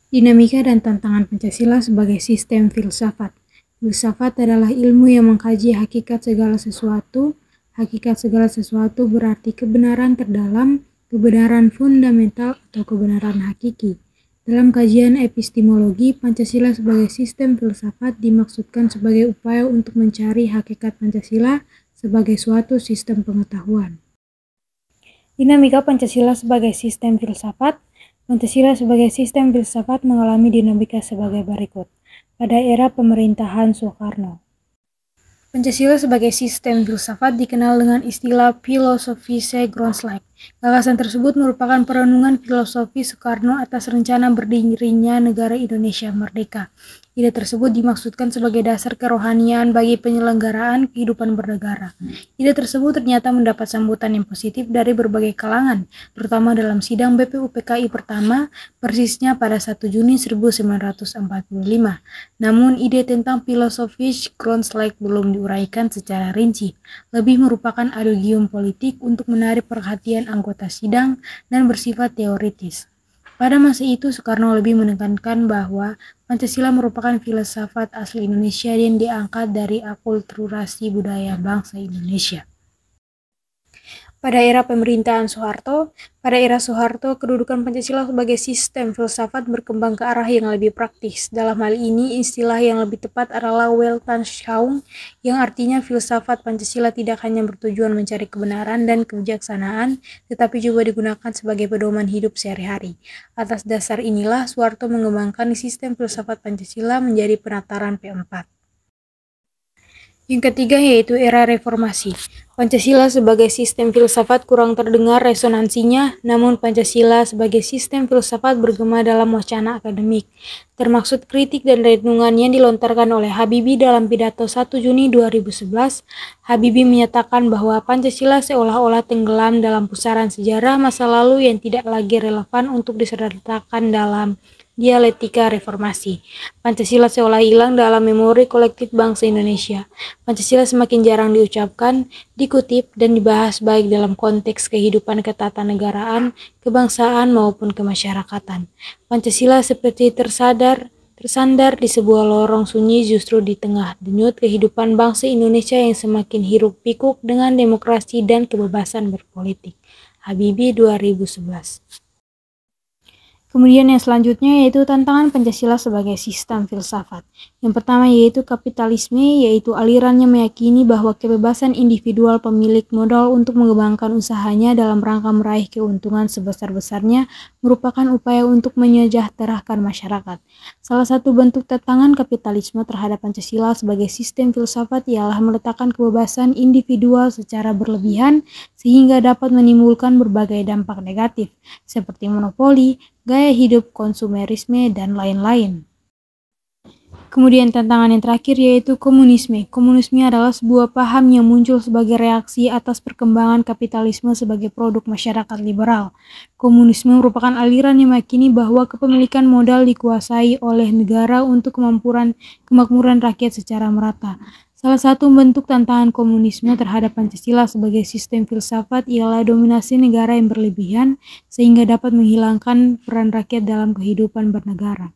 Dinamika dan tantangan Pancasila sebagai sistem filsafat. Filsafat adalah ilmu yang mengkaji hakikat segala sesuatu. Hakikat segala sesuatu berarti kebenaran terdalam, kebenaran fundamental atau kebenaran hakiki. Dalam kajian epistemologi, Pancasila sebagai sistem filsafat dimaksudkan sebagai upaya untuk mencari hakikat Pancasila sebagai suatu sistem pengetahuan. Dinamika Pancasila sebagai sistem filsafat. Pancasila sebagai sistem filsafat mengalami dinamika sebagai berikut. Pada era pemerintahan Soekarno, Pancasila sebagai sistem filsafat dikenal dengan istilah filosofische Grondslag. Gagasan tersebut merupakan perenungan filosofi Soekarno atas rencana berdirinya negara Indonesia merdeka. Ide tersebut dimaksudkan sebagai dasar kerohanian bagi penyelenggaraan kehidupan bernegara. Ide tersebut ternyata mendapat sambutan yang positif dari berbagai kalangan, terutama dalam sidang BPUPKI pertama, persisnya pada 1 Juni 1945. Namun, ide tentang filosofis Grondslag belum diuraikan secara rinci, lebih merupakan adagium politik untuk menarik perhatian anggota sidang dan bersifat teoritis. Pada masa itu, Soekarno lebih menekankan bahwa Pancasila merupakan filsafat asli Indonesia yang diangkat dari akulturasi budaya bangsa Indonesia. Pada era pemerintahan Soeharto, kedudukan Pancasila sebagai sistem filsafat berkembang ke arah yang lebih praktis. Dalam hal ini, istilah yang lebih tepat adalah Weltanschauung, yang artinya filsafat Pancasila tidak hanya bertujuan mencari kebenaran dan kebijaksanaan, tetapi juga digunakan sebagai pedoman hidup sehari-hari. Atas dasar inilah, Soeharto mengembangkan sistem filsafat Pancasila menjadi penataran P4. Yang ketiga yaitu era reformasi. Pancasila sebagai sistem filsafat kurang terdengar resonansinya, namun Pancasila sebagai sistem filsafat bergema dalam wacana akademik, termaksud kritik dan renungan yang dilontarkan oleh Habibie dalam pidato 1 Juni 2011. Habibie menyatakan bahwa Pancasila seolah-olah tenggelam dalam pusaran sejarah masa lalu yang tidak lagi relevan untuk disertakan dalam dialektika reformasi. Pancasila seolah hilang dalam memori kolektif bangsa Indonesia. Pancasila semakin jarang diucapkan, dikutip, dan dibahas baik dalam konteks kehidupan ketatanegaraan, kebangsaan, maupun kemasyarakatan. Pancasila seperti tersandar di sebuah lorong sunyi justru di tengah denyut kehidupan bangsa Indonesia yang semakin hiruk pikuk dengan demokrasi dan kebebasan berpolitik. Habibie 2011. Kemudian yang selanjutnya yaitu tantangan Pancasila sebagai sistem filsafat. Yang pertama yaitu kapitalisme, yaitu alirannya meyakini bahwa kebebasan individual pemilik modal untuk mengembangkan usahanya dalam rangka meraih keuntungan sebesar-besarnya merupakan upaya untuk menyejahterakan masyarakat. Salah satu bentuk tantangan kapitalisme terhadap Pancasila sebagai sistem filsafat ialah meletakkan kebebasan individual secara berlebihan sehingga dapat menimbulkan berbagai dampak negatif seperti monopoli, gaya hidup konsumerisme, dan lain-lain. Kemudian tantangan yang terakhir yaitu komunisme. Komunisme adalah sebuah paham yang muncul sebagai reaksi atas perkembangan kapitalisme sebagai produk masyarakat liberal. Komunisme merupakan aliran yang meyakini bahwa kepemilikan modal dikuasai oleh negara untuk kemakmuran rakyat secara merata. Salah satu bentuk tantangan komunisme terhadap Pancasila sebagai sistem filsafat ialah dominasi negara yang berlebihan sehingga dapat menghilangkan peran rakyat dalam kehidupan bernegara.